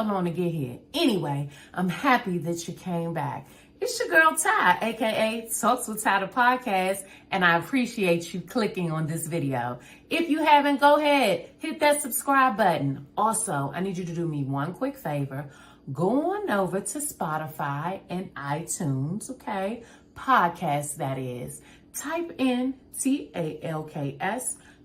long to get here. Anyway, I'm happy that you came back. It's your girl Ty, aka Talks with Ty the podcast, and I appreciate you clicking on this video. If you haven't, go ahead, hit that subscribe button. Also, I need you to do me one quick favor. Go on over to Spotify and iTunes, okay? Podcast, that is. Type in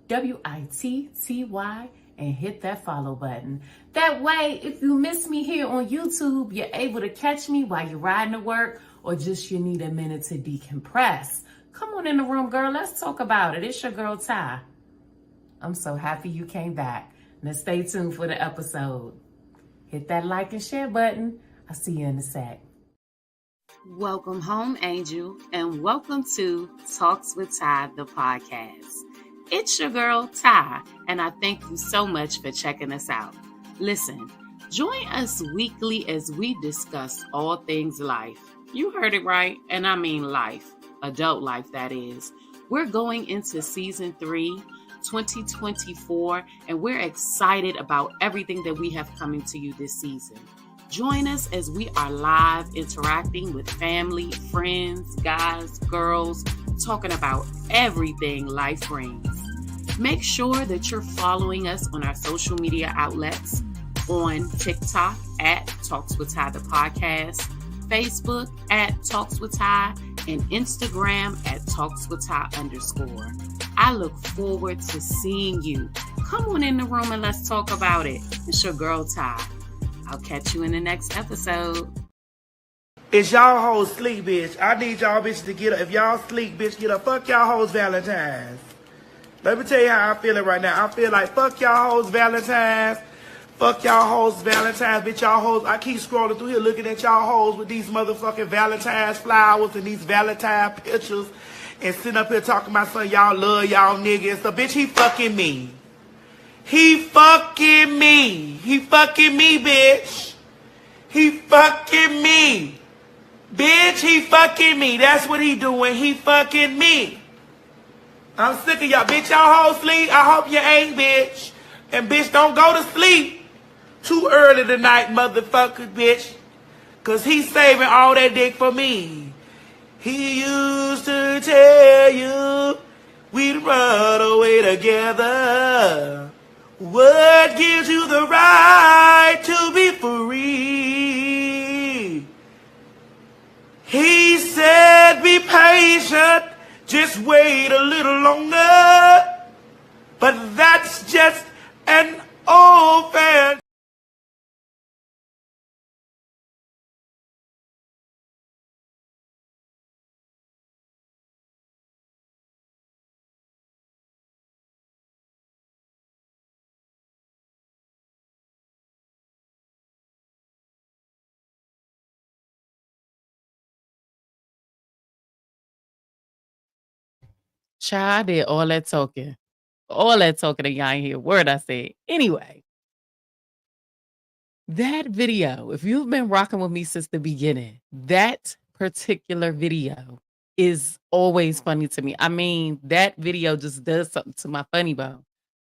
TalksWitTy and hit that follow button. That way, if you miss me here on YouTube, you're able to catch me while you're riding to work or just you need a minute to decompress. Come on in the room, girl. Let's talk about it. It's your girl, Ty. I'm so happy you came back. Now stay tuned for the episode. Hit that like and share button. I'll see you in a sec. Welcome home, Angel, and welcome to Talks with Ty, the podcast. It's your girl, Ty, and I thank you so much for checking us out. Listen, join us weekly as we discuss all things life. You heard it right, and I mean life, adult life, that is. We're going into season 3, 2024, and we're excited about everything that we have coming to you this season. Join us as we are live interacting with family, friends, guys, girls, talking about everything life brings. Make sure that you're following us on our social media outlets on TikTok at Talks with Ty the podcast, Facebook at Talks with Ty, and Instagram at Talks with Ty _. I look forward to seeing you. Come on in the room and let's talk about it. It's your girl, Ty. I'll catch you in the next episode. It's y'all hoes sleep, bitch. I need y'all bitches to get up. If y'all sleep, bitch, get up. Fuck y'all hoes Valentine's. Let me tell you how I'm feeling right now. I feel like fuck y'all hoes Valentine's. Fuck y'all hoes Valentine's, bitch. Y'all hoes. I keep scrolling through here looking at y'all hoes with these motherfucking Valentine's flowers and these Valentine pictures and sitting up here talking about something y'all love y'all niggas. So, bitch, he fucking me. He fucking me. He fucking me, bitch. He fucking me. Bitch, he fucking me. That's what he doing. He fucking me. I'm sick of y'all. Bitch, y'all hoes sleep. I hope you ain't, bitch. And bitch, don't go to sleep too early tonight, motherfucker, bitch. Cause he's saving all that dick for me. He used to tell you we'd run away together. What gives you the right to be free? He said be patient, just wait a little longer. But that's just an old fan. Child, I did all that talking. All that talking that y'all ain't hear a word I said. Anyway, that video, if you've been rocking with me since the beginning, that particular video is always funny to me. I mean, that video just does something to my funny bone.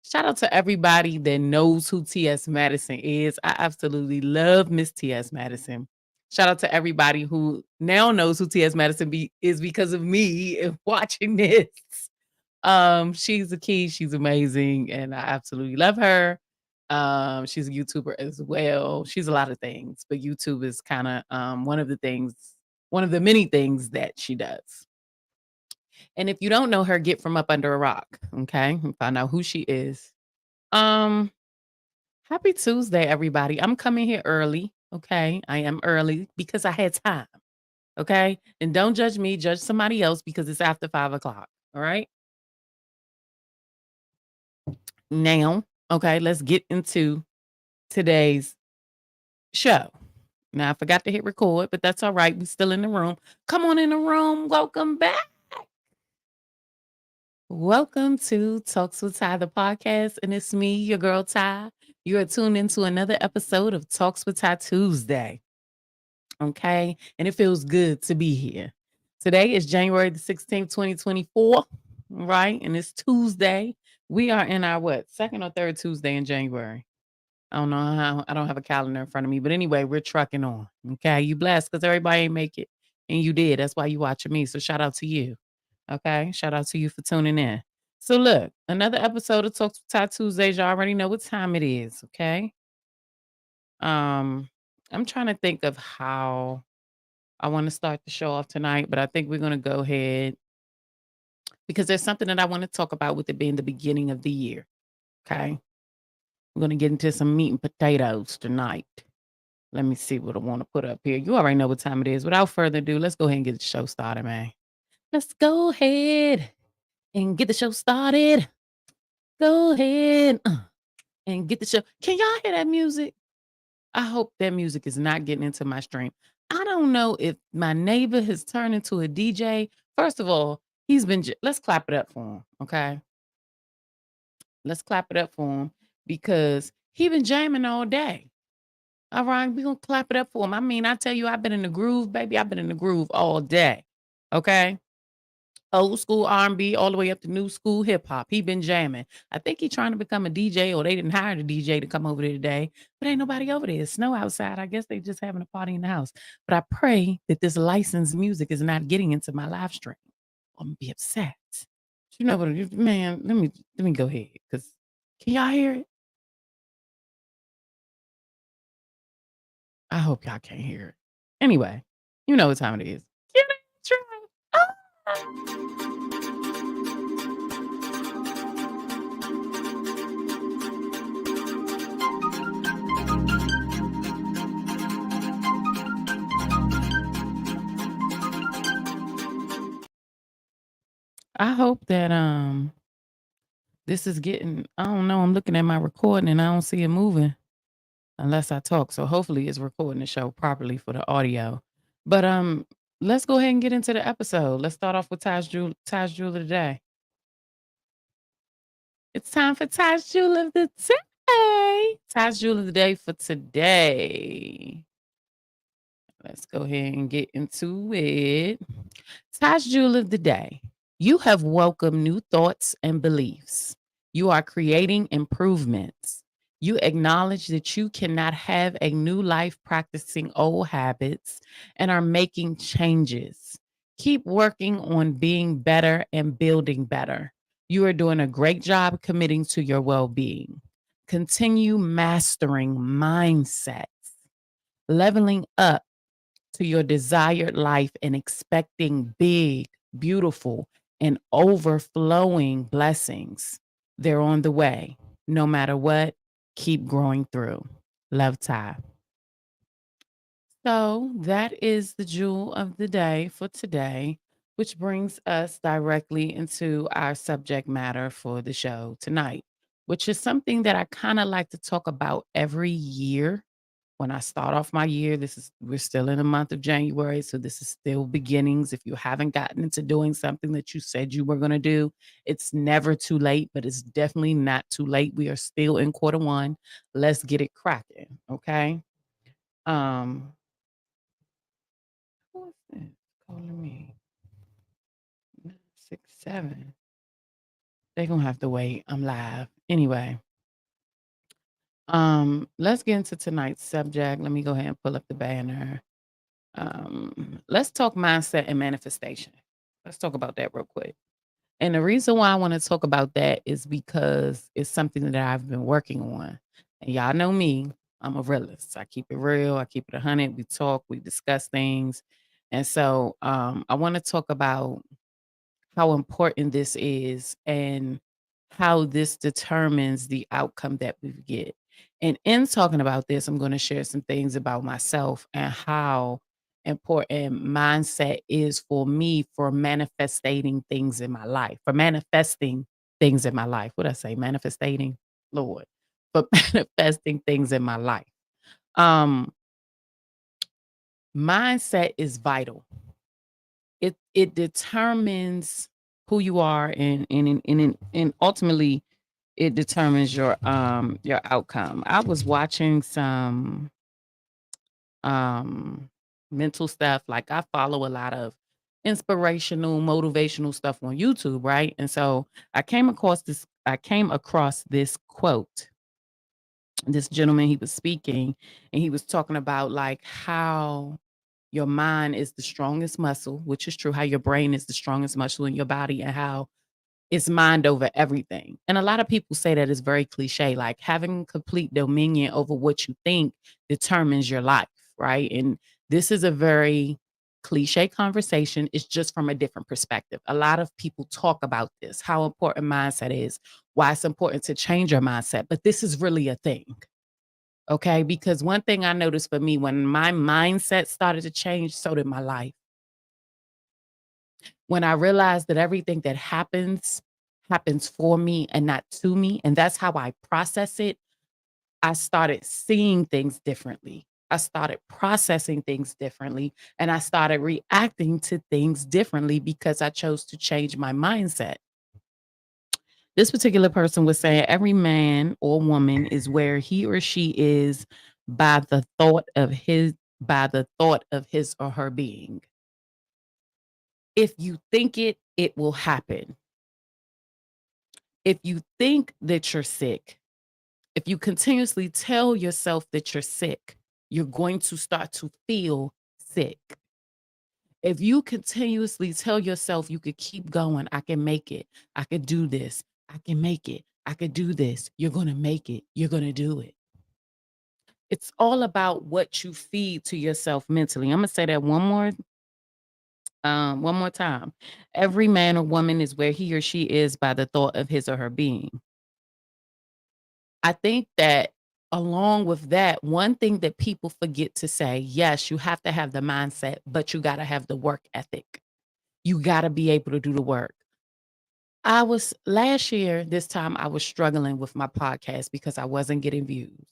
Shout out to everybody that knows who T.S. Madison is. I absolutely love Miss T.S. Madison. Shout out to everybody who now knows who T.S. Madison is because of me and watching this. She's a key. She's amazing, and I absolutely love her. She's a YouTuber as well. She's a lot of things, but YouTube is kind of one of the many things that she does. And if you don't know her, get from up under a rock, okay? And find out who she is. Happy Tuesday, everybody. I'm coming here early, okay? I am early because I had time, okay? And don't judge me, judge somebody else because it's after 5 o'clock, all right? Now, okay, let's get into today's show. Now, I forgot to hit record, but that's all right. We're still in the room. Come on in the room. Welcome back. Welcome to Talks with Ty, the podcast, and it's me, your girl Ty. You are tuned into another episode of Talks with Ty Tuesday. Okay, and it feels good to be here. Today is January the 16th, 2024, right? And it's Tuesday. We are in our second or third Tuesday in January? I don't know how, I don't have a calendar in front of me, but anyway, we're trucking on. Okay, you blessed because everybody ain't make it, and you did. That's why you watching me. So shout out to you. Okay, shout out to you for tuning in. So look, another episode of Talks with Ty Tuesdays. You already know what time it is. Okay. Um, I'm trying to think of how I want to start the show off tonight, but I think we're gonna go ahead because there's something that I want to talk about with it being the beginning of the year. Okay. We're gonna get into some meat and potatoes tonight. Let me see what I want to put up here. You already know what time it is. Without further ado, let's go ahead and get the show started, man. Let's go ahead and get the show started. Go ahead and get the show. Can y'all hear that music? I hope that music is not getting into my stream. I don't know if my neighbor has turned into a DJ. First of all, he's been, let's clap it up for him, okay? Let's clap it up for him because he been jamming all day. All right, we're going to clap it up for him. I mean, I tell you, I've been in the groove, baby. I've been in the groove all day, okay? Old school R&B all the way up to new school hip hop. He been jamming. I think he trying to become a DJ, or they didn't hire the DJ to come over there today, but ain't nobody over there. It's snow outside. I guess they just having a party in the house. But I pray that this licensed music is not getting into my live stream. I'm gonna be upset. You know what, man? Let me go ahead, because can y'all hear it? I hope y'all can't hear it. Anyway, you know what time it is. Get it, try. I hope that this is getting, I don't know, I'm looking at my recording and I don't see it moving unless I talk. So hopefully it's recording the show properly for the audio. But let's go ahead and get into the episode. Let's start off with Ty's Jewel of the Day. It's time for Ty's Jewel of the Day. Ty's Jewel of the Day for today. Let's go ahead and get into it. Ty's Jewel of the Day. You have welcomed new thoughts and beliefs. You are creating improvements. You acknowledge that you cannot have a new life practicing old habits and are making changes. Keep working on being better and building better. You are doing a great job committing to your well being. Continue mastering mindsets, leveling up to your desired life and expecting big, beautiful, and overflowing blessings. They're on the way. No matter what, keep growing through. Love, Ty. So that is the jewel of the day for today, which brings us directly into our subject matter for the show tonight, which is something that I kind of like to talk about every year. When I start off my year, we're still in the month of January, so this is still beginnings. If you haven't gotten into doing something that you said you were going to do, it's never too late, but it's definitely not too late. We are still in quarter one. Let's get it cracking, okay? Um, who is this calling me? 967. They're gonna have to wait. I'm live. Anyway, let's get into tonight's subject. Let me go ahead and pull up the banner. Let's talk mindset and manifestation. Let's talk about that real quick. And the reason why I want to talk about that is because it's something that I've been working on. And y'all know me, I'm a realist. I keep it real, I keep it 100. We talk, we discuss things. And so I want to talk about how important this is and how this determines the outcome that we get. And in talking about this, I'm going to share some things about myself and how important mindset is for me for manifesting things in my life, for manifesting things in my life. What I say? Manifesting, Lord, for manifesting things in my life. Mindset is vital. It determines who you are and ultimately it determines your outcome. I was watching some mental stuff. Like I follow a lot of inspirational, motivational stuff on YouTube, right? And so I came across this quote. This gentleman, he was speaking, and he was talking about like how your mind is the strongest muscle, which is true, how your brain is the strongest muscle in your body, and how it's mind over everything. And a lot of people say that it's very cliche, like having complete dominion over what you think determines your life, right? And this is a very cliche conversation. It's just from a different perspective. A lot of people talk about this, how important mindset is, why it's important to change your mindset. But this is really a thing. Okay. Because one thing I noticed for me, when my mindset started to change, so did my life. When I realized that everything that happens for me and not to me, and that's how I process it, I started seeing things differently. I started processing things differently, and I started reacting to things differently because I chose to change my mindset. This particular person was saying every man or woman is where he or she is by the thought of his or her being. If you think it, it will happen. If you think that you're sick, if you continuously tell yourself that you're sick, you're going to start to feel sick. If you continuously tell yourself you could keep going, I can make it, I could do this, I can make it, I could do this, you're going to make it, you're going to do it. It's all about what you feed to yourself mentally. I'm going to say that one more time. Every man or woman is where he or she is by the thought of his or her being. I think that along with that, one thing that people forget to say, yes, you have to have the mindset, but you got to have the work ethic. You got to be able to do the work. I was last year, this time I was struggling with my podcast because I wasn't getting views.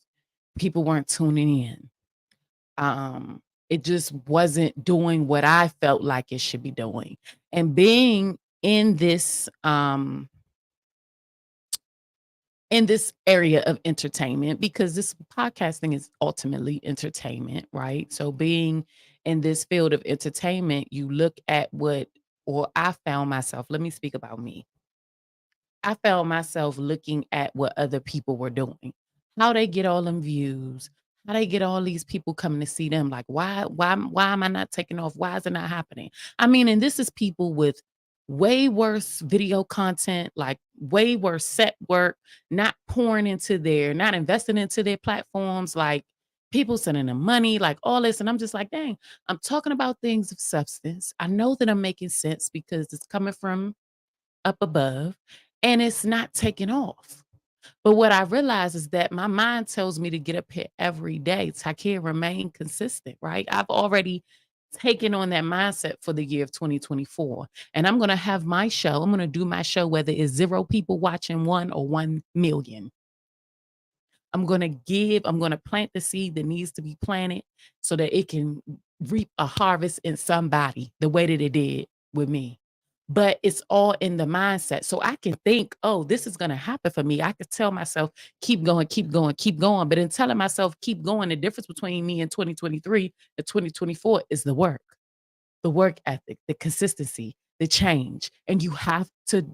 People weren't tuning in. It just wasn't doing what I felt like it should be doing. And being in this area of entertainment, because this podcasting is ultimately entertainment, right? So being in this field of entertainment, you look at or I found myself, let me speak about me. I found myself looking at what other people were doing, how they get all them views, how they get all these people coming to see them. Like, why am I not taking off? Why is it not happening? I mean, and this is people with way worse video content, like way worse set work, not pouring into not investing into their platforms, like people sending them money, like all this. And I'm just like, dang, I'm talking about things of substance. I know that I'm making sense because it's coming from up above and it's not taking off. But what I realize is that my mind tells me to get up here every day. So I can't remain consistent, right? I've already taken on that mindset for the year of 2024. And I'm going to have my show. I'm going to do my show, whether it's 0 people watching, 1 or 1 million. I'm going to plant the seed that needs to be planted so that it can reap a harvest in somebody the way that it did with me. But it's all in the mindset. So I can think, oh, this is going to happen for me. I could tell myself, keep going, keep going, keep going. But in telling myself, keep going, the difference between me and 2023 and 2024 is the work ethic, the consistency, the change. And you have to,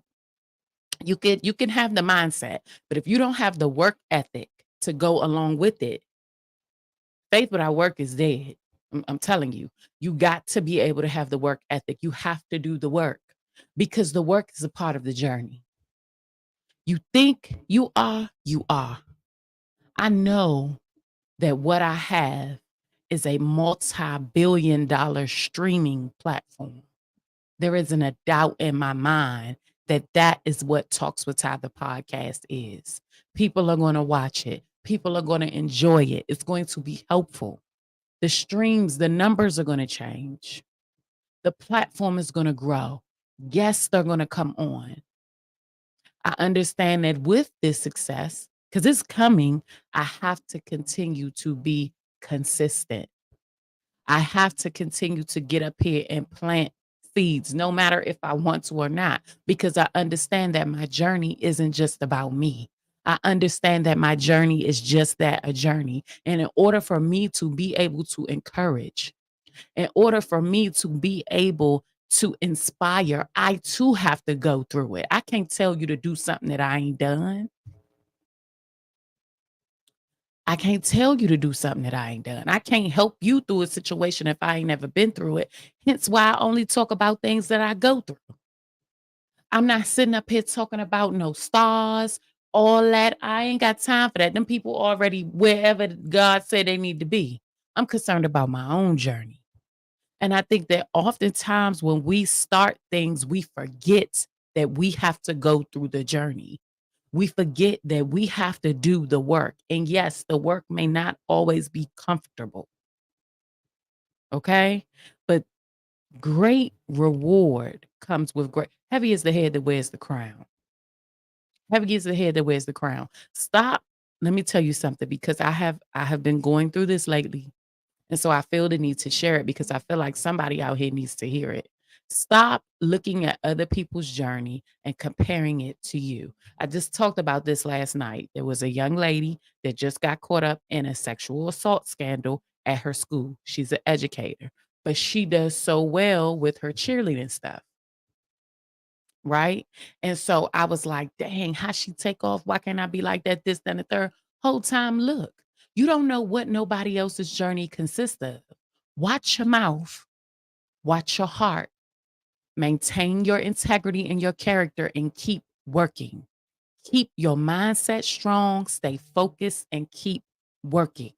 you can have the mindset, but if you don't have the work ethic to go along with it, faith without work is dead. I'm telling you, you got to be able to have the work ethic. You have to do the work because the work is a part of the journey. You think you are, you are. I know that what I have is a multi-billion-dollar streaming platform. There isn't a doubt in my mind that that is what Talks with Ty, the podcast is. People are going to watch it. People are going to enjoy it. It's going to be helpful. The streams, the numbers are going to change. The platform is going to grow. Guests are going to come on. I understand that with this success, because it's coming, I have to continue to be consistent. I have to continue to get up here and plant seeds, no matter if I want to or not, because I understand that my journey isn't just about me. I understand that my journey is just that, a journey. And in order for me to be able to encourage, in order for me to be able to inspire, I too have to go through it. I can't tell you to do something that I ain't done. I can't tell you to do something that I ain't done. I can't help you through a situation if I ain't never been through it. Hence why I only talk about things that I go through. I'm not sitting up here talking about no stars, all that. I ain't got time for that. Them people already wherever God said they need to be. I'm concerned about my own journey. And I think that oftentimes when we start things, we forget that we have to go through the journey. We forget that we have to do the work. And yes, the work may not always be comfortable. Okay. But great reward comes with great. Heavy is the head that wears the crown. Heavy is the head that wears the crown. Stop. Let me tell you something because I have been going through this lately. And so I feel the need to share it because I feel like somebody out here needs to hear it. Stop looking at other people's journey and comparing it to you. I just talked about this last night. There was a young lady that just got caught up in a sexual assault scandal at her school. She's an educator, but she does so well with her cheerleading stuff. Right. And so I was like, dang, how she take off? Why can't I be like that? This, then the third. Whole time, look, you don't know what nobody else's journey consists of. Watch your mouth, watch your heart, maintain your integrity and your character, and keep working. Keep your mindset strong, stay focused, and keep working.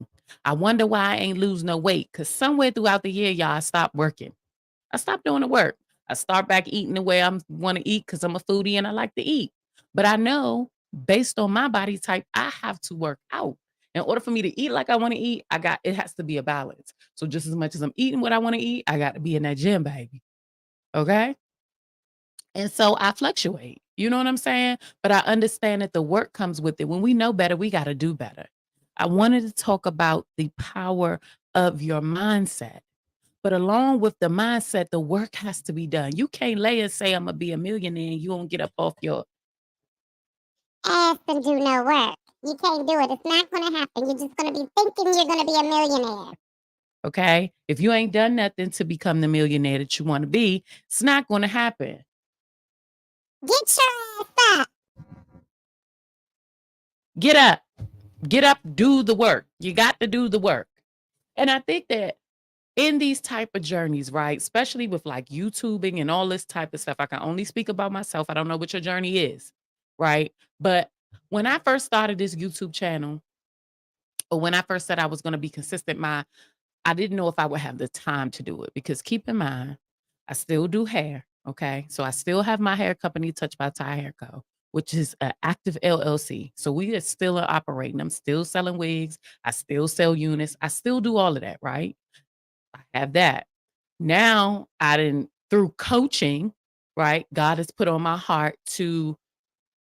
I wonder why I ain't lose no weight because somewhere throughout the year, y'all, I stopped working. I stopped doing the work. I start back eating the way I want to eat because I'm a foodie and I like to eat. But I know based on my body type, I have to work out. In order for me to eat like I want to eat, it has to be a balance. So just as much as I'm eating what I want to eat, I got to be in that gym, baby. Okay. And so I fluctuate. You know what I'm saying? But I understand that the work comes with it. When we know better, we got to do better. I wanted to talk about the power of your mindset. But along with the mindset, the work has to be done. You can't lay and say, I'm going to be a millionaire and you won't get up off your ass and do no work. You can't do it. It's not going to happen. You're just going to be thinking you're going to be a millionaire. Okay. If you ain't done nothing to become the millionaire that you want to be, it's not going to happen. Get your ass up. Get up. Get up. Do the work. You got to do the work. And I think that in these type of journeys, right, especially with like YouTubing and all this type of stuff, I can only speak about myself. I don't know what your journey is, right? But when I first started this YouTube channel, or when I first said I was going to be consistent, I didn't know if I would have the time to do it because keep in mind, I still do hair. Okay. So I still have my hair company, Touch by Ty Hair Co., which is an active LLC. So we are still operating. I'm still selling wigs. I still sell units. I still do all of that. Right. I have that. Now I didn't through coaching, right? God has put on my heart to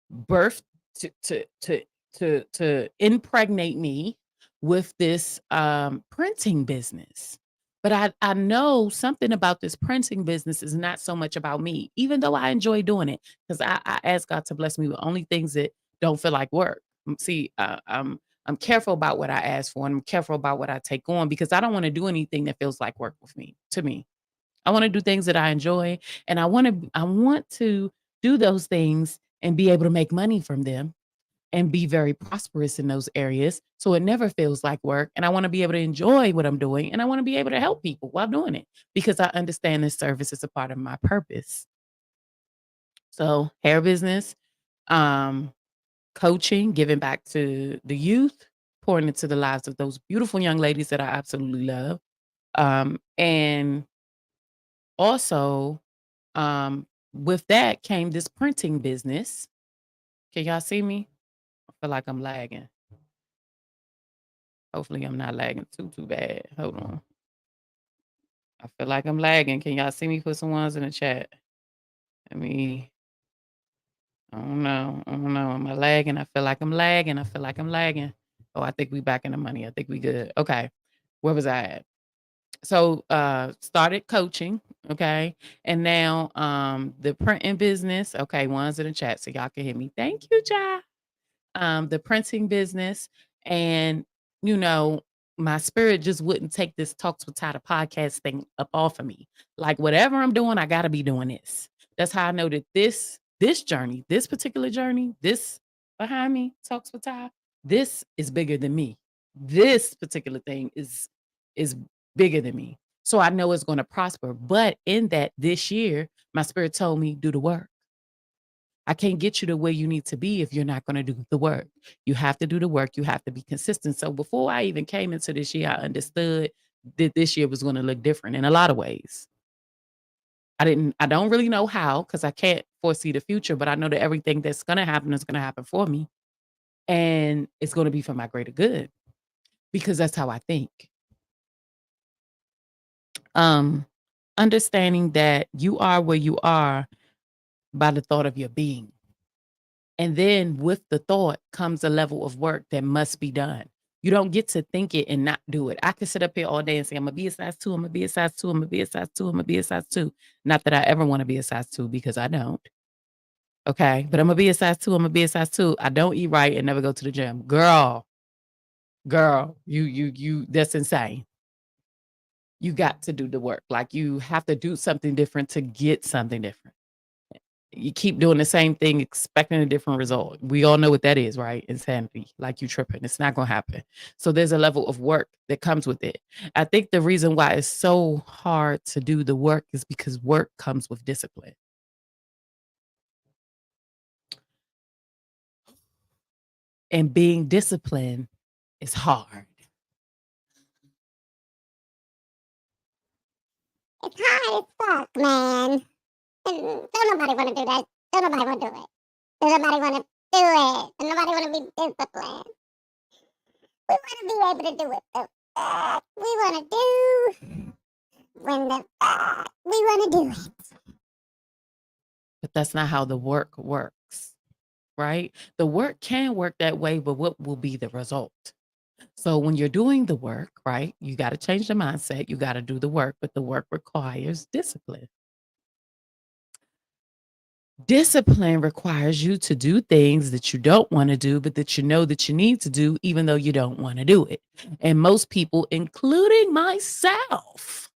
birth to impregnate me with this printing business. But I know something about this printing business is not so much about me, even though I enjoy doing it, because I ask God to bless me with only things that don't feel like work. See, I'm careful about what I ask for, and I'm careful about what I take on because I don't want to do anything that feels like work with me. To me, I want to do things that I enjoy, and I want to do those things and be able to make money from them and be very prosperous in those areas. So it never feels like work. And I want to be able to enjoy what I'm doing. And I want to be able to help people while doing it because I understand this service is a part of my purpose. So hair business, um, coaching, giving back to the youth, pouring into the lives of those beautiful young ladies that I absolutely love. And also, with that came this printing business. Can y'all see me? I feel like I'm lagging. Hopefully I'm not lagging too bad. Hold on. I feel like I'm lagging. Can y'all see me? Put some ones in the chat. I mean, I don't know. I don't know. Am I lagging? I feel like I'm lagging. I feel like I'm lagging. Oh, I think we back in the money. I think we good. Okay. Where was I at? So started coaching, okay. And now the printing business. Okay, ones in the chat so y'all can hear me. Thank you, Ja. The printing business, and you know, my spirit just wouldn't take this Talks with Ty podcast thing up off of me. Like whatever I'm doing, I gotta be doing this. That's how I know that this journey, this particular journey, this behind me, Talks with Ty, this is bigger than me. This particular thing is bigger than me. So I know it's going to prosper. But in that this year, my spirit told me, do the work. I can't get you to where you need to be if you're not going to do the work. You have to do the work. You have to be consistent. So before I even came into this year, I understood that this year was going to look different in a lot of ways. I don't really know how, because I can't foresee the future, but I know that everything that's going to happen is going to happen for me. And it's going to be for my greater good, because that's how I think. Understanding that you are where you are by the thought of your being. And then with the thought comes a level of work that must be done. You don't get to think it and not do it. I can sit up here all day and say, I'm going to be a size 2, I'm going to be a size 2, I'm going to be a size 2, I'm going to be a size 2. Not that I ever want to be a size 2, because I don't. Okay. But I'm going to be a size 2, I'm going to be a size 2. I don't eat right and never go to the gym. Girl, you, that's insane. You got to do the work. Like, you have to do something different to get something different. You keep doing the same thing, expecting a different result. We all know what that is, right? Insanity. Like, you tripping. It's not going to happen. So there's a level of work that comes with it. I think the reason why it's so hard to do the work is because work comes with discipline. And being disciplined is hard. It's hard as fuck, man. Don't nobody want to do that. Don't nobody want to do it. Don't nobody want to do it. Don't nobody want to be disciplined. We want to be able to do it. The fuck we want to do when the fuck we want to do it. But that's not how the work works, right? The work can work that way, but what will be the result? So when you're doing the work, right, you got to change the mindset. You got to do the work, but the work requires discipline. Discipline requires you to do things that you don't want to do, but that you know that you need to do, even though you don't want to do it. And most people, including myself,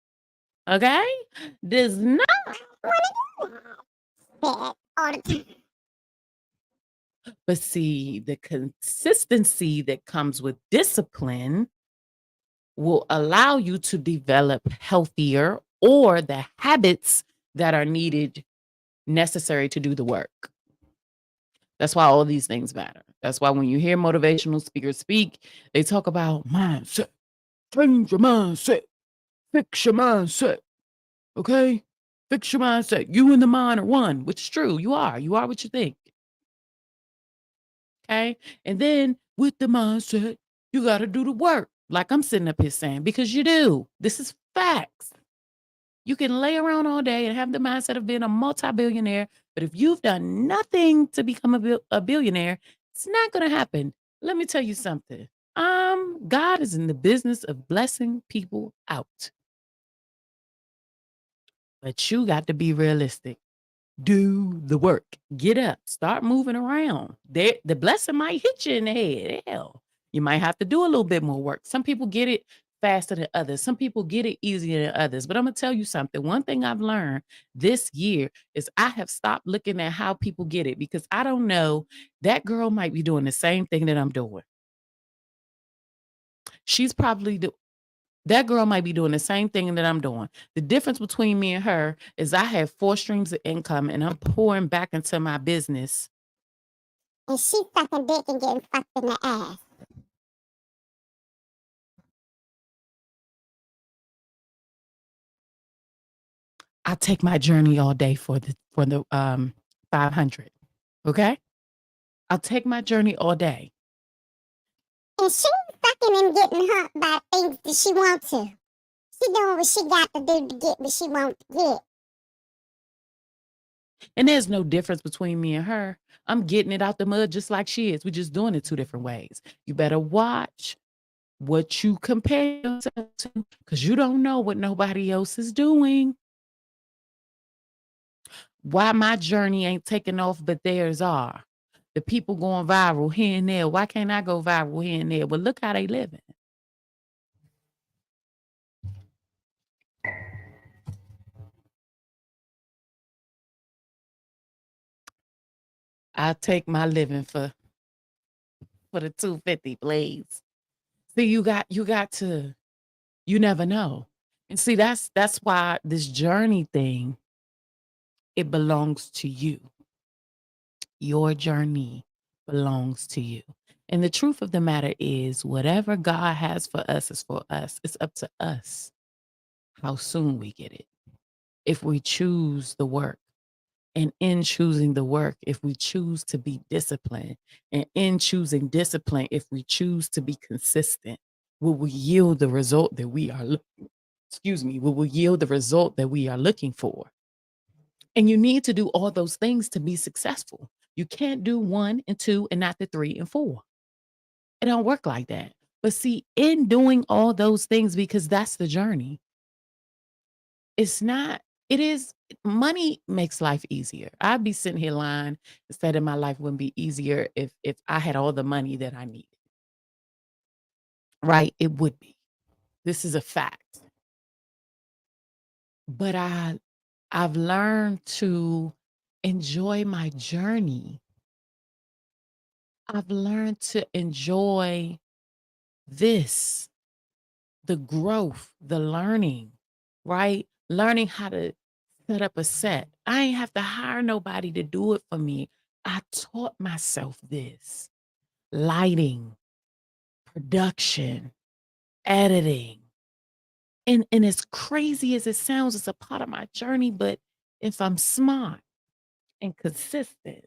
okay, does not All the time. But see, the consistency that comes with discipline will allow you to develop healthier, or the habits that are necessary to do the work. That's why all these things matter. That's why when you hear motivational speakers speak, they talk about mindset. Change your mindset. Fix your mindset. Okay? Fix your mindset. You and the mind are one, which is true. You are. You are what you think. Okay? And then with the mindset, you got to do the work. Like I'm sitting up here saying, because you do. This is facts. You can lay around all day and have the mindset of being a multi-billionaire, but if you've done nothing to become a billionaire, it's not going to happen. Let me tell you something. God is in the business of blessing people out. But you got to be realistic. Do the work. Get up. Start moving around. The blessing might hit you in the head. Hell, you might have to do a little bit more work. Some people get it faster than others. Some people get it easier than others. But I'm going to tell you something. One thing I've learned this year is I have stopped looking at how people get it, because I don't know. That girl might be doing the same thing that I'm doing. She's probably that girl might be doing the same thing that I'm doing. The difference between me and her is I have 4 streams of income and I'm pouring back into my business. And she's sucking dick and getting fucked in the ass. I take my journey all day for the 500. Okay? I'll take my journey all day. And she's fucking and getting hurt by things that she wants to. She doing what she got to do to get what she wants to get. And there's no difference between me and her. I'm getting it out the mud just like she is. We're just doing it 2 different ways. You better watch what you compare yourself to, because you don't know what nobody else is doing. Why my journey ain't taking off, but theirs are. The people going viral here and there. Why can't I go viral here and there? But look how they living. I take my living for the 250, please. See, you never know. And see, that's why this journey thing, it belongs to you. Your journey belongs to you. And the truth of the matter is, whatever God has for us is for us. It's up to us how soon we get it. If we choose the work, and in choosing the work, if we choose to be disciplined, and in choosing discipline, if we choose to be consistent, will we yield the result that we are will we yield the result that we are looking for? And you need to do all those things to be successful. You can't do 1 and 2 and not the 3 and 4. It don't work like that. But see, in doing all those things, because that's the journey, it's not, it is, money makes life easier. I'd be sitting here lying and said that my life wouldn't be easier if I had all the money that I needed. Right? It would be. This is a fact. But I've learned to enjoy my journey. I've learned to enjoy this, the growth, the learning, right? Learning how to set up a set. I ain't have to hire nobody to do it for me. I taught myself this. Lighting, production, editing. And as crazy as it sounds, it's a part of my journey. But if I'm smart and consistent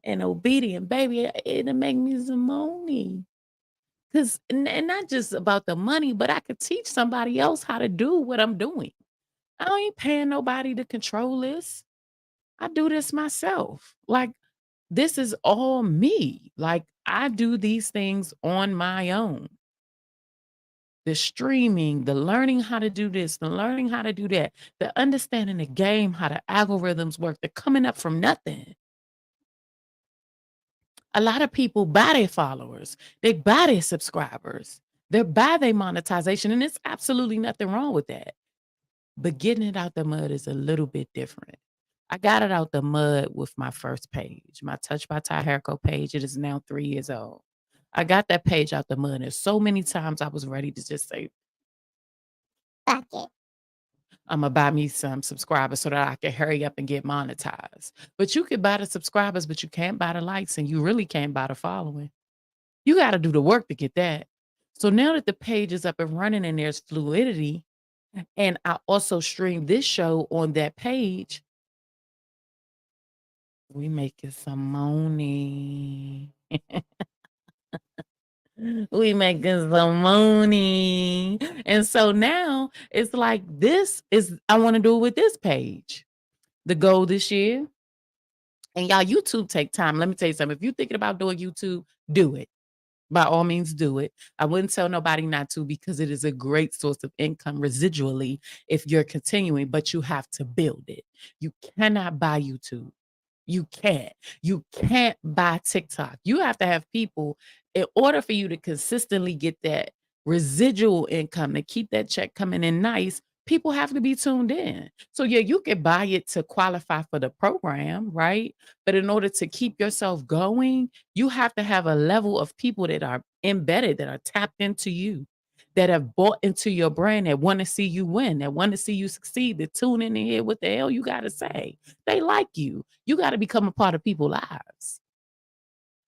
and obedient, baby, it'll make me some money. And not just about the money, but I could teach somebody else how to do what I'm doing. I ain't paying nobody to control this. I do this myself. Like, this is all me. Like, I do these things on my own. The streaming, the learning how to do this, the learning how to do that, the understanding the game, how the algorithms work, they're coming up from nothing. A lot of people buy their followers, they buy their subscribers, they buy their monetization, and there's absolutely nothing wrong with that. But getting it out the mud is a little bit different. I got it out the mud with my first page, my Touch by Ty Hairco page. It is now 3 years old. I got that page out the mud. There's so many times I was ready to just say, Fuck it. I'm gonna buy me some subscribers so that I can hurry up and get monetized. But you can buy the subscribers, but you can't buy the likes, and you really can't buy the following. You got to do the work to get that. So now that the page is up and running and there's fluidity, and I also stream this show on that page, we making some money. We making some money. And so now it's like, I want to do it with this page. The goal this year. And y'all, YouTube take time. Let me tell you something. If you're thinking about doing YouTube, do it. By all means, do it. I wouldn't tell nobody not to, because it is a great source of income residually if you're continuing, but you have to build it. You cannot buy YouTube. You can't. You can't buy TikTok. You have to have people in order for you to consistently get that residual income, to keep that check coming in nice. People have to be tuned in. So yeah, you can buy it to qualify for the program, right? But in order to keep yourself going, you have to have a level of people that are embedded, that are tapped into you, that have bought into your brand, that want to see you win, that want to see you succeed, that tune in and hear what the hell you got to say. They like you. You got to become a part of people's lives.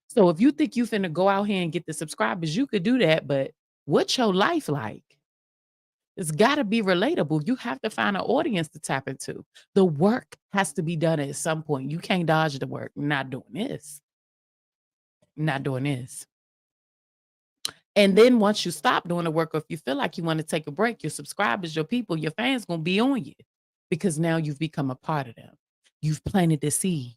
So if you think you finna go out here and get the subscribers, you could do that. But what's your life like? It's got to be relatable. You have to find an audience to tap into. The work has to be done at some point. You can't dodge the work. Not doing this. Not doing this. And then once you stop doing the work, or if you feel like you want to take a break, your subscribers, your people, your fans going to be on you, because now you've become a part of them. You've planted the seed.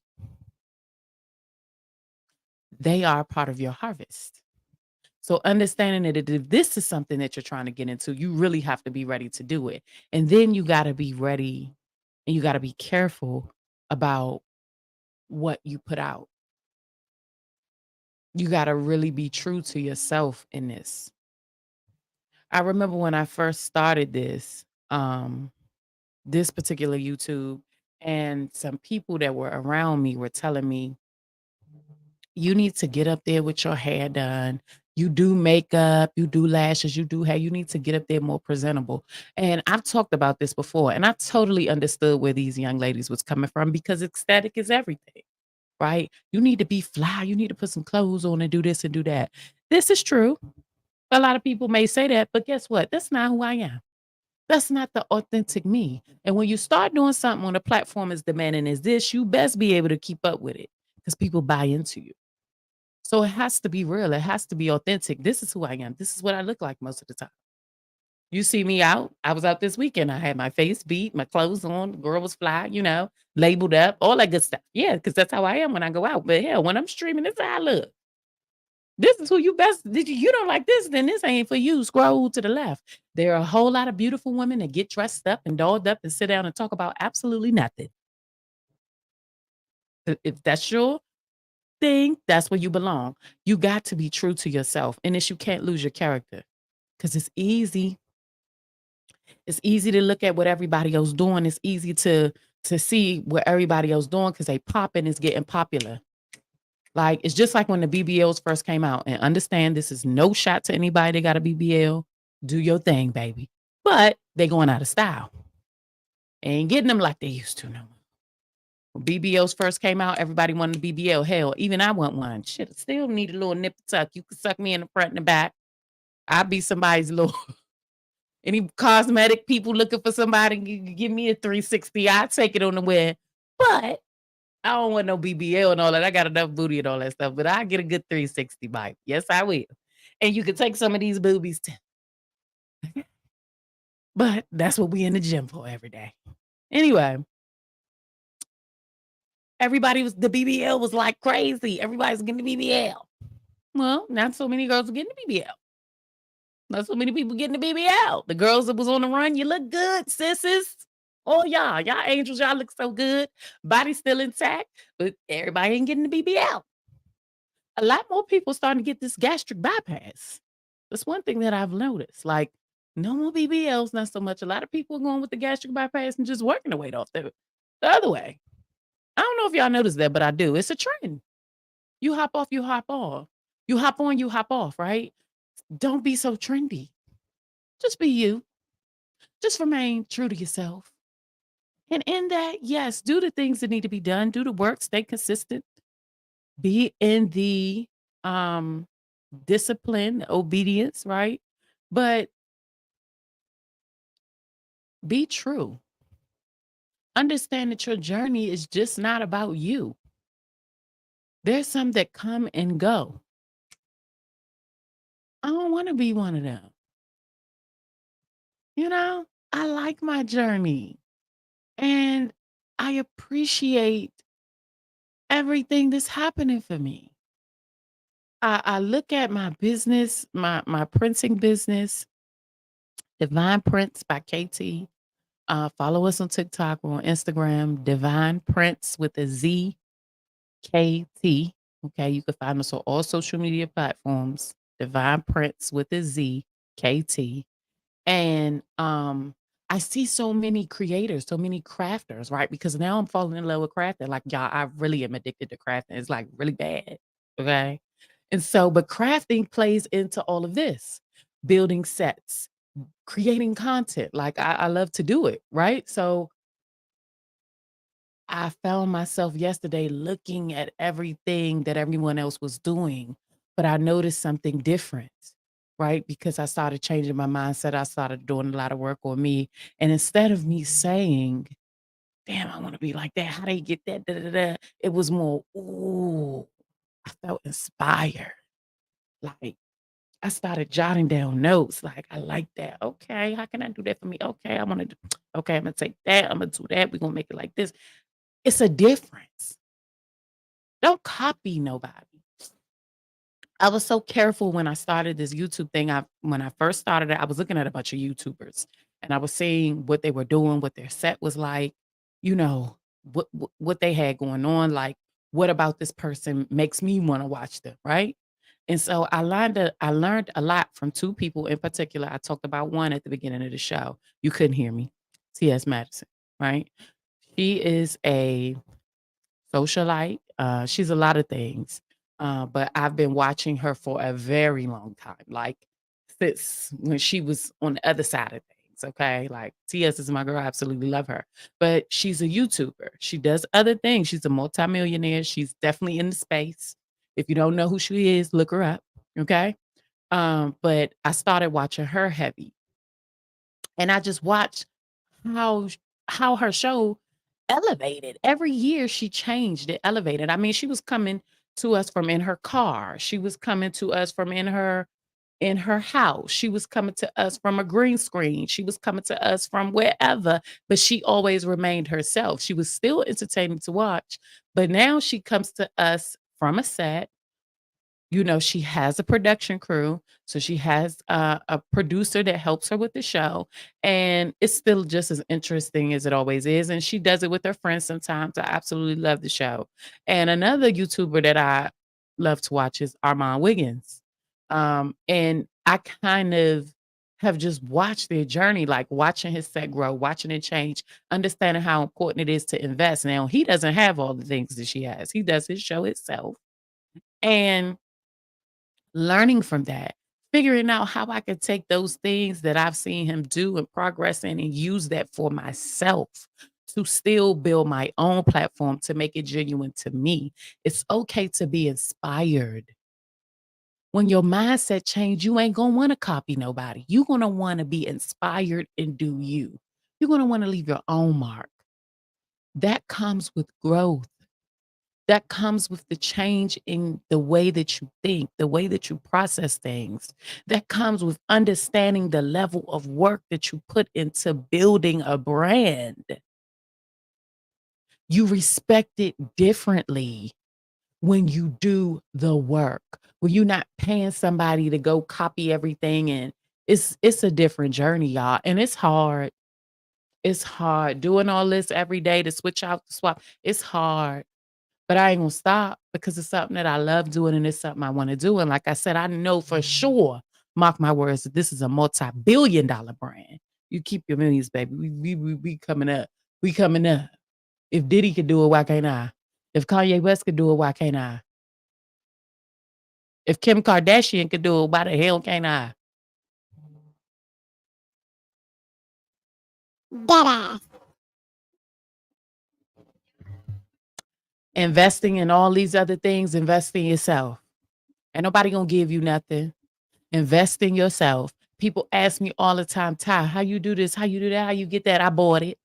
They are a part of your harvest. So understanding that if this is something that you're trying to get into, you really have to be ready to do it. And then you got to be ready, and you got to be careful about what you put out. You got to really be true to yourself in this. I remember when I first started this particular YouTube, and some people that were around me were telling me, you need to get up there with your hair done. You do makeup, you do lashes, you do hair. You need to get up there more presentable. And I've talked about this before, and I totally understood where these young ladies was coming from because aesthetic is everything, right? You need to be fly. You need to put some clothes on and do this and do that. This is true. A lot of people may say that, but guess what? That's not who I am. That's not the authentic me. And when you start doing something on a platform as demanding as this, you best be able to keep up with it because people buy into you. So it has to be real. It has to be authentic. This is who I am. This is what I look like most of the time. You see me out. I was out this weekend. I had my face beat, my clothes on. The girl was fly, labeled up, all that good stuff. Yeah, because that's how I am when I go out. But hell, when I'm streaming, this is how I look. This is who you best. Did you don't like this? Then this ain't for you. Scroll to the left. There are a whole lot of beautiful women that get dressed up and dolled up and sit down and talk about absolutely nothing. If that's your thing, that's where you belong. You got to be true to yourself. And this, you can't lose your character. Because it's easy. It's easy to look at what everybody else doing. It's easy to see what everybody else doing because they popping is getting popular. Like, it's just like when the BBLs first came out. And understand this is no shot to anybody that got a BBL. Do your thing, baby. But they going out of style. Ain't getting them like they used to no more. When BBLs first came out, everybody wanted a BBL. Hell, even I want one. Shit, I still need a little nip tuck. You can suck me in the front and the back. I'll be somebody's little... Any cosmetic people looking for somebody, give me a 360. I take it on the web. But I don't want no BBL and all that. I got enough booty and all that stuff. But I get a good 360 bite. Yes, I will. And you can take some of these boobies too. But that's what we in the gym for every day. Anyway, the BBL was like crazy. Everybody's getting the BBL. Well, not so many girls are getting the BBL. Not so many people getting the BBL. The girls that was on the run, you look good, sisses. Oh, y'all angels, y'all look so good. Body still intact, but everybody ain't getting the BBL. A lot more people starting to get this gastric bypass. That's one thing that I've noticed. Like, no more BBLs, not so much. A lot of people are going with the gastric bypass and just working the weight off the other way. I don't know if y'all noticed that, but I do. It's a trend. You hop off, you hop off. You hop on, you hop off, right? Don't be so trendy. Just be you. Just remain true to yourself. And in that, yes, do the things that need to be done. Do the work. Stay consistent. Be in the discipline, obedience, right? But be true. Understand that your journey is just not about you. There's some that come and go. I don't want to be one of them. I like my journey. And I appreciate everything that's happening for me. I look at my business, my printing business, Divine Prints by KT. Follow us on TikTok or on Instagram, Divine Prints with a Z, KT. Okay, you can find us on all social media platforms, Divine Prints with a Z, KT. And I see so many creators, so many crafters, right? Because now I'm falling in love with crafting. Like, y'all, I really am addicted to crafting. It's like really bad. Okay. And so, but crafting plays into all of this, building sets, creating content. Like, I love to do it, right? So I found myself yesterday looking at everything that everyone else was doing, but I noticed something different, right? Because I started changing my mindset. I started doing a lot of work on me. And instead of me saying, damn, I want to be like that, how they get that, da, da, da, it was more, ooh, I felt inspired. Like, I started jotting down notes. Like, I like that. Okay, how can I do that for me? Okay, I'm going to take that. I'm going to do that. We're going to make it like this. It's a difference. Don't copy nobody. I was so careful when I started this YouTube thing. When I first started it, I was looking at a bunch of YouTubers and I was seeing what they were doing, what their set was like, what they had going on. Like, what about this person makes me want to watch them, right? And so I learned a lot from two people in particular. I talked about one at the beginning of the show. You couldn't hear me. T.S. Madison, right? She is a socialite. She's a lot of things. But I've been watching her for a very long time, like since when she was on the other side of things. Okay, like TS is my girl. I absolutely love her, but she's a YouTuber. She does other things. She's a multimillionaire. She's definitely in the space. If you don't know who she is, look her up. Okay. But I started watching her heavy, and I just watched how how her show elevated. Every year she changed it, elevated. I mean, she was coming to us from in her car. She was coming to us from in her house. She was coming to us from a green screen. She was coming to us from wherever, but she always remained herself. She was still entertaining to watch, but now she comes to us from a set. You know, she has a production crew, so she has a producer that helps her with the show, and it's still just as interesting as it always is, and she does it with her friends sometimes. I absolutely love the show. And another YouTuber that I love to watch is Armand Wiggins. And I kind of have just watched their journey, like watching his set grow, watching it change, understanding how important it is to invest. Now, he doesn't have all the things that she has. He does his show itself. And learning from that, figuring out how I could take those things that I've seen him do and progress in and use that for myself to still build my own platform to make it genuine to me. It's okay to be inspired. When your mindset change, you ain't gonna want to copy nobody. You're gonna want to be inspired and do you. You're gonna want to leave your own mark. That comes with growth. That comes with the change in the way that you think, the way that you process things. That comes with understanding the level of work that you put into building a brand. You respect it differently when you do the work, when you're not paying somebody to go copy everything. And it's a different journey, y'all. And it's hard. It's hard doing all this every day to switch out the swap. It's hard. But I ain't gonna stop because it's something that I love doing and it's something I want to do. And like I said, I know for sure, mark my words, that this is a multi-billion-dollar brand. You keep your millions, baby. We coming up. We coming up. If Diddy could do it, why can't I? If Kanye West could do it, why can't I? If Kim Kardashian could do it, why the hell can't I? Deadass. Investing in all these other things, invest in yourself. Ain't nobody gonna give you nothing. Invest in yourself. People ask me all the time, Ty, how you do this? How you do that? How you get that? I bought it.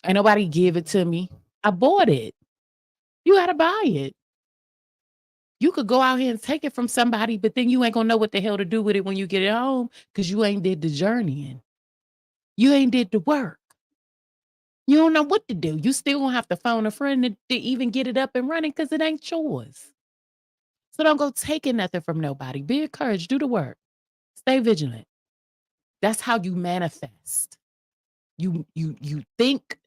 Ain't nobody give it to me. I bought it. You gotta buy it. You could go out here and take it from somebody, but then you ain't gonna know what the hell to do with it when you get it home because you ain't did the journeying. You ain't did the work. You don't know what to do. You still gonna have to phone a friend to even get it up and running because it ain't yours. So don't go taking nothing from nobody. Be encouraged. Do the work. Stay vigilant. That's how you manifest. You think,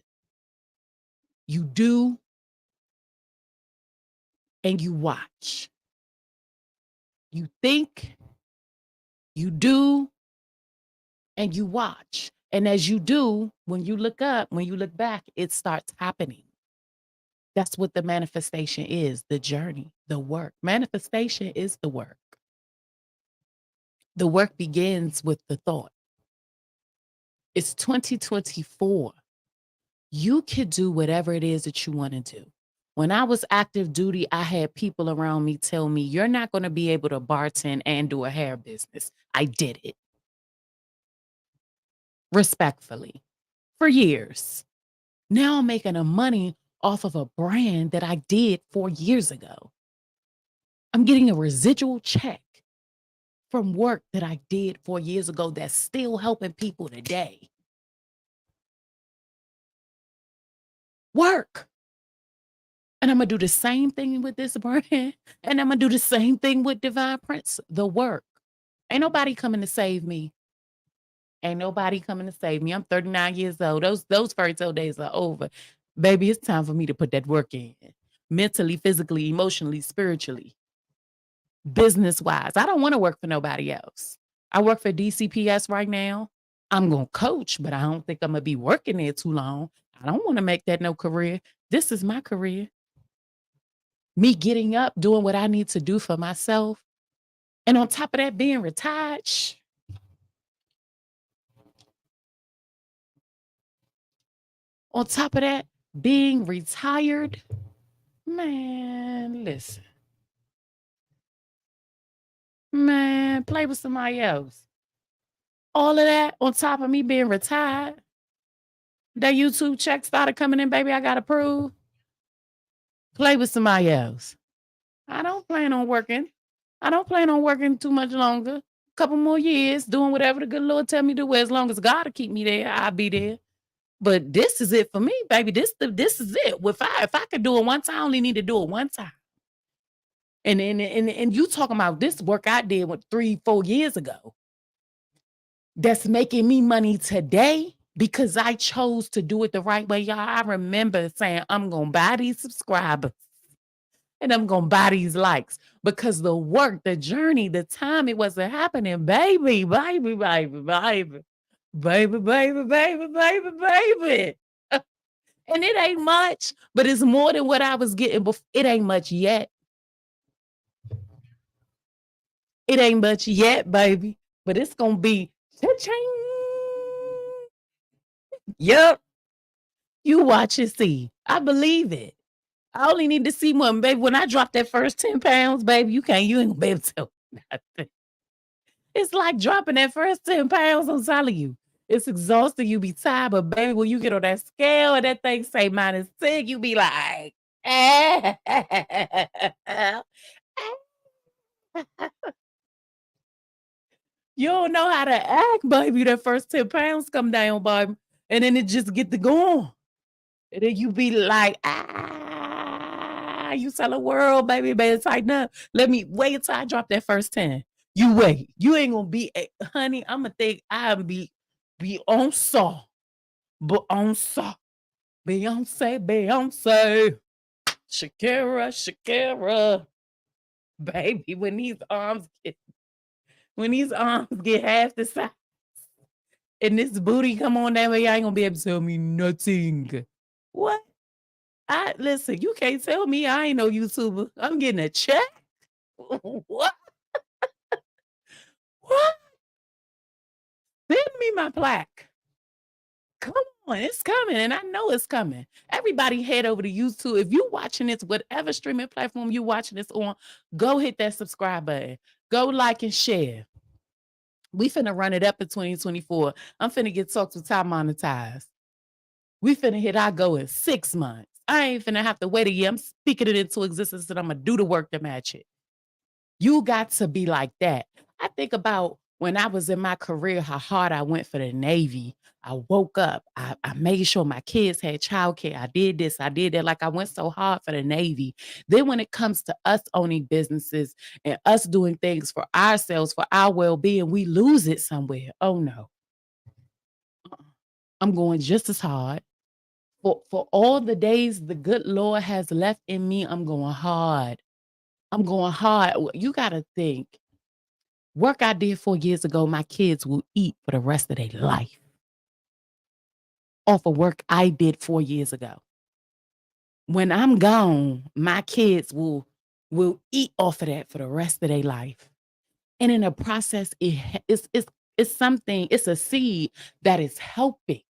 you do, and you watch. You think, you do, and you watch. And as you do, when you look up, when you look back, it starts happening. That's what the manifestation is, the journey, the work. Manifestation is the work. The work begins with the thought. It's 2024. You could do whatever it is that you want to do. When I was active duty, I had people around me tell me, you're not going to be able to bartend and do a hair business. I did it respectfully for years. Now I'm making a money off of a brand that I did 4 years ago. I'm getting a residual check from work that I did 4 years ago that's still helping people today. Work. And I'm going to do the same thing with this brand. And I'm going to do the same thing with Divine Prince, the work. Ain't nobody coming to save me. Ain't nobody coming to save me. I'm 39 years old. Those fairy tale days are over. Baby, it's time for me to put that work in. Mentally, physically, emotionally, spiritually, business-wise. I don't want to work for nobody else. I work for DCPS right now. I'm going to coach, but I don't think I'm going to be working there too long. I don't want to make that no career. This is my career. Me getting up, doing what I need to do for myself. And on top of that, being retired. On top of that, being retired. Man, listen. Man, play with somebody else. All of that on top of me being retired. That YouTube check started coming in, baby. I got to prove. Play with somebody else. I don't plan on working. I don't plan on working too much longer. A couple more years, doing whatever the good Lord tell me to do. As long as God will keep me there, I'll be there. But this is it for me, baby. This is it. If I could do it one time, I only need to do it one time. And you talking about this work I did 3-4 years ago. That's making me money today because I chose to do it the right way, y'all. I remember saying, I'm going to buy these subscribers and I'm going to buy these likes because the work, the journey, the time it wasn't happening, baby. And it ain't much, but it's more than what I was getting before. It ain't much yet. It ain't much yet, baby, but it's going to be cha-ching. Yep. You watch and see. I believe it. I only need to see one, baby. When I drop that first 10 pounds, baby, you ain't gonna be able to tell nothing. It's like dropping that first 10 pounds, I'm telling you. It's exhausting. You be tired, but baby, when you get on that scale and that thing say -6, you be like, you don't know how to act, baby. That first 10 pounds come down, baby. And then it just get to going. And then you be like, you tell the world, baby, better tighten up. Let me wait until I drop that first 10. You wait. You ain't gonna be, honey, I'm gonna think I'll be on saw. But on saw. Beyonce. Shakira. Baby, when these arms get half the size and this booty come on that way, I ain't gonna be able to tell me nothing. What? Listen, you can't tell me I ain't no YouTuber. I'm getting a check. What? What? Send me my plaque. Come on, it's coming, and I know it's coming. Everybody head over to YouTube. If you watching this, whatever streaming platform you watching this on, go hit that subscribe button. Go like and share. We finna run it up in 2024. I'm finna get TalksWitTy monetized. We finna hit our goal in 6 months. I ain't finna have to wait a year. I'm speaking it into existence and I'm gonna do the work to match it. You got to be like that. I think about when I was in my career, how hard I went for the Navy. I woke up. I made sure my kids had childcare. I did this. I did that. Like I went so hard for the Navy. Then when it comes to us owning businesses and us doing things for ourselves, for our well-being, we lose it somewhere. Oh no. I'm going just as hard. For all the days the good Lord has left in me, I'm going hard. I'm going hard. You got to think. Work I did 4 years ago, my kids will eat for the rest of their life. Off of work I did 4 years ago. When I'm gone, my kids will eat off of that for the rest of their life. And in the process, it's something, it's a seed that is helping.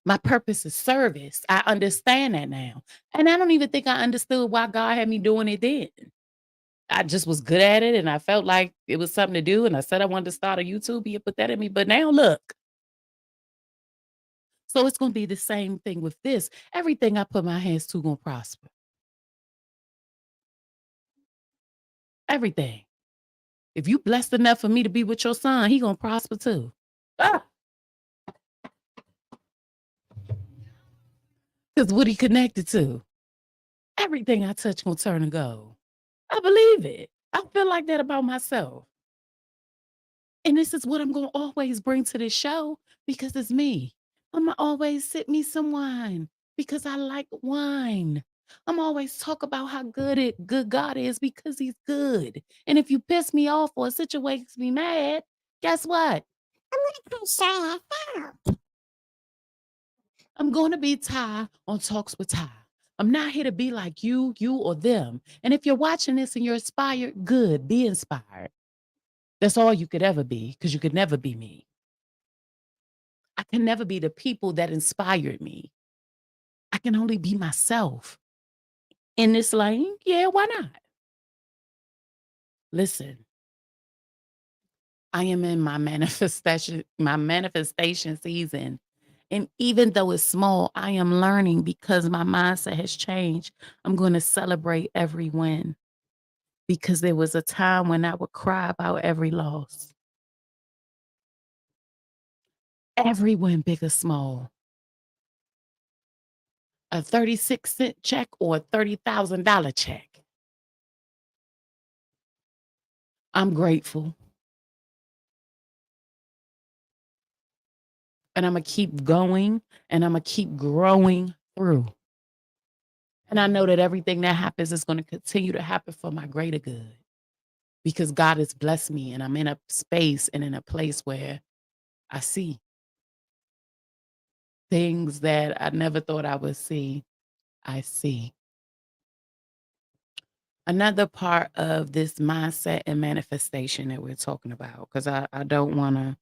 My purpose is service. I understand that now. And I don't even think I understood why God had me doing it then. I just was good at it and I felt like it was something to do. And I said I wanted to start a YouTube. He put that in me. But now look. So it's going to be the same thing with this. Everything I put my hands to going to prosper. Everything. If you blessed enough for me to be with your son, he going to prosper too. Because what he connected to. Everything I touch going to turn to gold. I believe it. I feel like that about myself. And this is what I'm going to always bring to this show because it's me. I'm going to always sip me some wine because I like wine. I'm always talk about how good God is because he's good. And if you piss me off or a situation makes me mad, guess what? I'm gonna cut your ass out. I'm going to be Ty on Talks with Ty. I'm not here to be like you or them. And if you're watching this and you're inspired, good, be inspired. That's all you could ever be, because you could never be me. I can never be the people that inspired me. I can only be myself. In this lane, yeah, why not? Listen, I am in my manifestation season. And even though it's small, I am learning because my mindset has changed. I'm going to celebrate every win, because there was a time when I would cry about every loss. Every win, big or small. A 36-cent check or a $30,000 check. I'm grateful. And I'm going to keep going, and I'm going to keep growing through. And I know that everything that happens is going to continue to happen for my greater good, because God has blessed me, and I'm in a space and in a place where I see things that I never thought I would see. I see. Another part of this mindset and manifestation that we're talking about, because I don't want to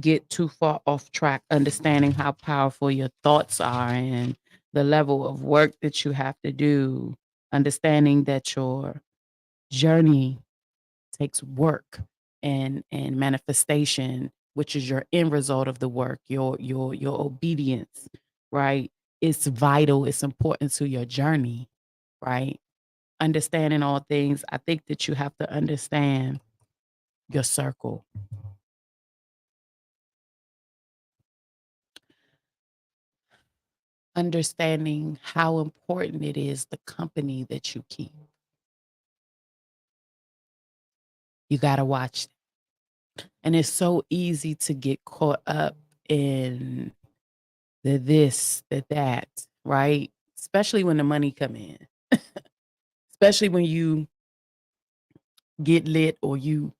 get too far off track, understanding how powerful your thoughts are and the level of work that you have to do, understanding that your journey takes work and manifestation, which is your end result of the work, your obedience, right? It's vital, it's important to your journey, right? Understanding all things, I think that you have to understand your circle. Understanding how important it is, the company that you keep. You got to watch. And it's so easy to get caught up in the this, the that, right? Especially when the money come in. Especially when you get lit, or you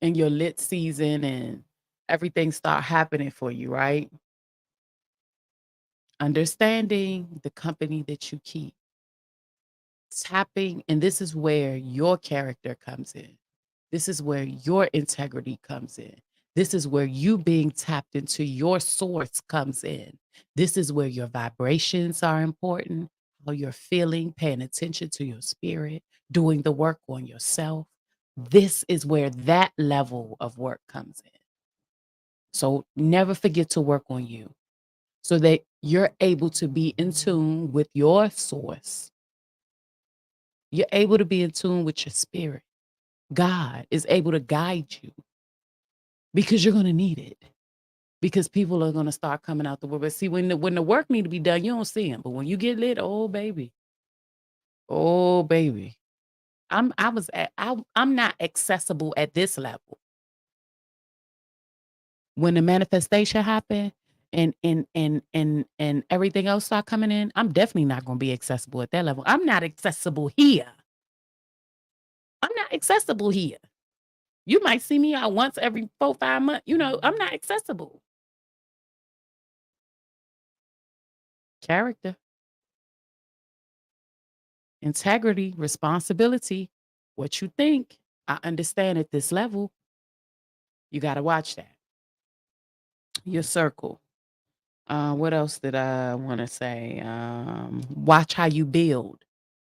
in your lit season and everything start happening for you, right? Understanding the company that you keep. Tapping, and this is where your character comes in. This is where your integrity comes in. This is where you being tapped into your source comes in. This is where your vibrations are important, how you're feeling, paying attention to your spirit, doing the work on yourself. This is where that level of work comes in. So never forget to work on you, so that you're able to be in tune with your source. You're able to be in tune with your spirit. God is able to guide you, because you're going to need it. Because people are going to start coming out the work. But see, when the work need to be done, you don't see them. But when you get lit, oh baby, I'm not accessible at this level. When the manifestation happened and everything else start coming in, I'm definitely not going to be accessible at that level. I'm not accessible here. You might see me out once every 4-5 months. I'm not accessible. Character, integrity, responsibility, what you think. I understand at this level. You got to watch that. Your circle. What else did I want to say? Watch how you build,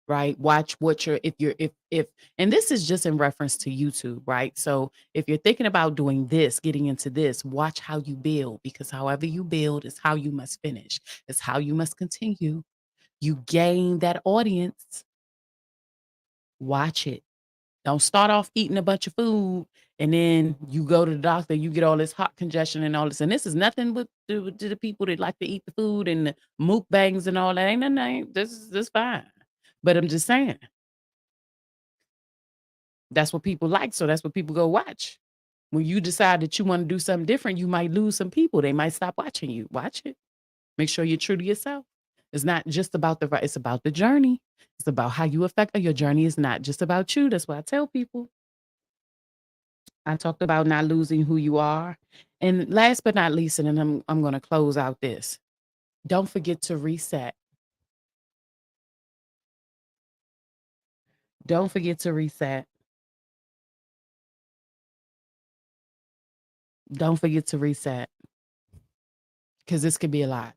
right? Watch what if and this is just in reference to YouTube, right? So if you're thinking about doing this, getting into this, watch how you build, because however you build is how you must finish. It's how you must continue. You gain that audience. Watch it. Don't start off eating a bunch of food and then you go to the doctor, you get all this heart congestion and all this. And this is nothing but to the people that like to eat the food and the mukbangs and all that. Ain't nothing. This is fine. But I'm just saying, that's what people like. So that's what people go watch. When you decide that you want to do something different, you might lose some people. They might stop watching you. Watch it. Make sure you're true to yourself. It's not just about it's about the journey. It's about how you affect your journey. Is not just about you. That's what I tell people. I talked about not losing who you are. And last but not least, and then I'm going to close out this. Don't forget to reset. Don't forget to reset. Don't forget to reset. Because this could be a lot,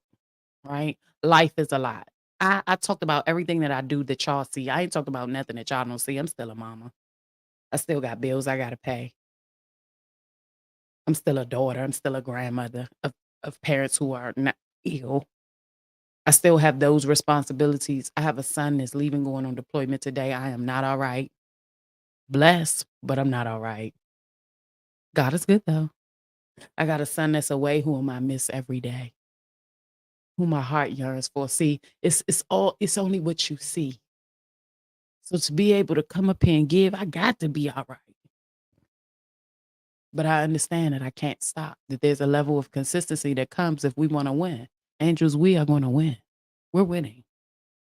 right? Life is a lot. I talked about everything that I do that y'all see. I ain't talked about nothing that y'all don't see. I'm still a mama. I still got bills I gotta pay. I'm still a daughter. I'm still a grandmother of parents who are not ill. I still have those responsibilities. I have a son that's leaving, going on deployment today. I am not all right. Blessed, but I'm not all right. God is good though. I got a son that's away whom I miss every day, who my heart yearns for. See, it's only what you see. So to be able to come up here and give, I got to be all right. But I understand that I can't stop, that there's a level of consistency that comes if we want to win. Angels, we are going to win. We're winning.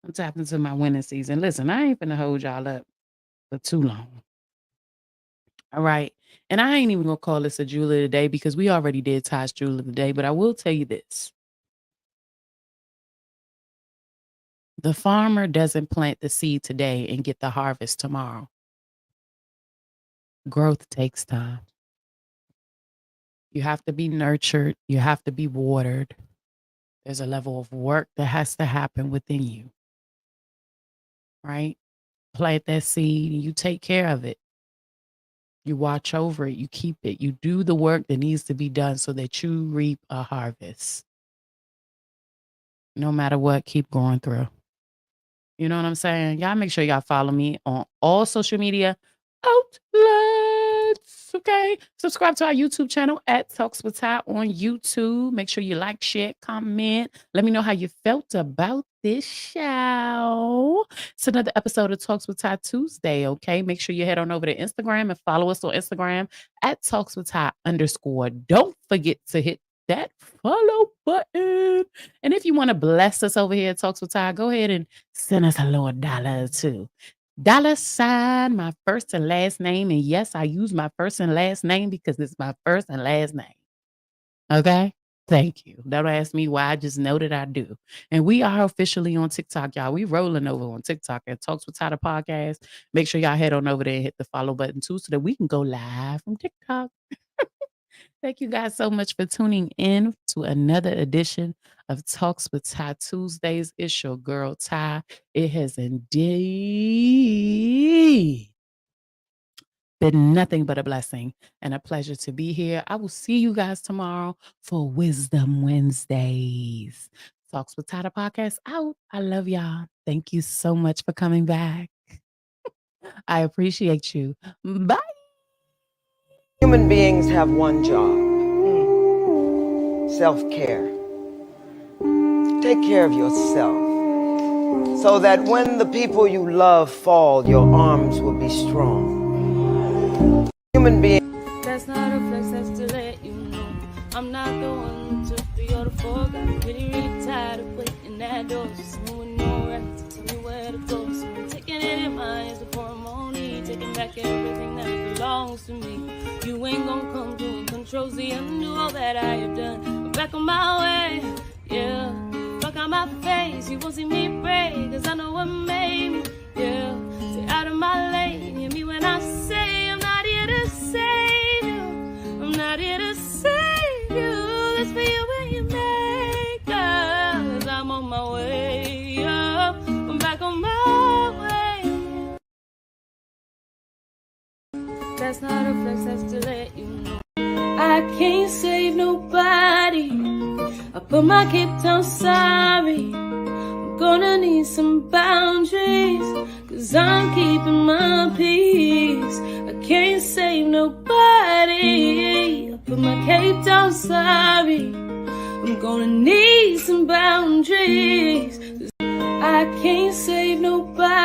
I'm tapping into my winning season. Listen, I ain't finna hold y'all up for too long. All right. And I ain't even going to call this a Jewel of the Day because we already did Ty's Jewel of the Day. But I will tell you this. The farmer doesn't plant the seed today and get the harvest tomorrow. Growth takes time. You have to be nurtured. You have to be watered. There's a level of work that has to happen within you, right? Plant that seed and you take care of it. You watch over it. You keep it. You do the work that needs to be done so that you reap a harvest. No matter what, keep going through. You know what I'm saying? Y'all make sure y'all follow me on all social media outlets. Okay. Subscribe to our YouTube channel at TalksWitTy on YouTube. Make sure you like, share, comment. Let me know how you felt about this show. It's another episode of Talks with Ty Tuesday. Okay. Make sure you head on over to Instagram and follow us on Instagram at TalksWitTy_. Don't forget to hit that follow button. And if you want to bless us over here at Talks with Ty, go ahead and send us a little dollar or two. $, my first and last name. And yes, I use my first and last name because it's my first and last name. Okay? Thank you. Don't ask me why. I just know that I do. And we are officially on TikTok, y'all. We rolling over on TikTok at Talks with Ty the podcast. Make sure y'all head on over there and hit the follow button too so that we can go live from TikTok. Thank you guys so much for tuning in to another edition of Talks with Ty Tuesdays. It's your girl, Ty. It has indeed been nothing but a blessing and a pleasure to be here. I will see you guys tomorrow for Wisdom Wednesdays. Talks with Ty the podcast out. I love y'all. Thank you so much for coming back. I appreciate you. Bye. Human beings have one job, self-care. Take care of yourself so that when the people you love fall, your arms will be strong. Human beings. That's not a flex, that's to let you know I'm not the one who took 3 or 4. Got really tired of waiting that door. So someone with no right to tell me where to go. So I'm taking it in mind as a ceremony, taking back everything that belongs to me. You ain't gonna come through and control Z, undo all that I have done. I'm back on my way, yeah. Fuck out my face, you won't see me break, cause I know what made me, yeah. Stay out of my lane, hear me when I say I'm not here to save you. I'm not here to save you. That's for you and your maker, cause I'm on my way up. I'm back on my way. That's not a flex, that's to let you know I can't save nobody. I put my cape down, sorry. I'm gonna need some boundaries, cause I'm keeping my peace. I can't save nobody. I put my cape down, sorry. I'm gonna need some boundaries, cause I can't save nobody.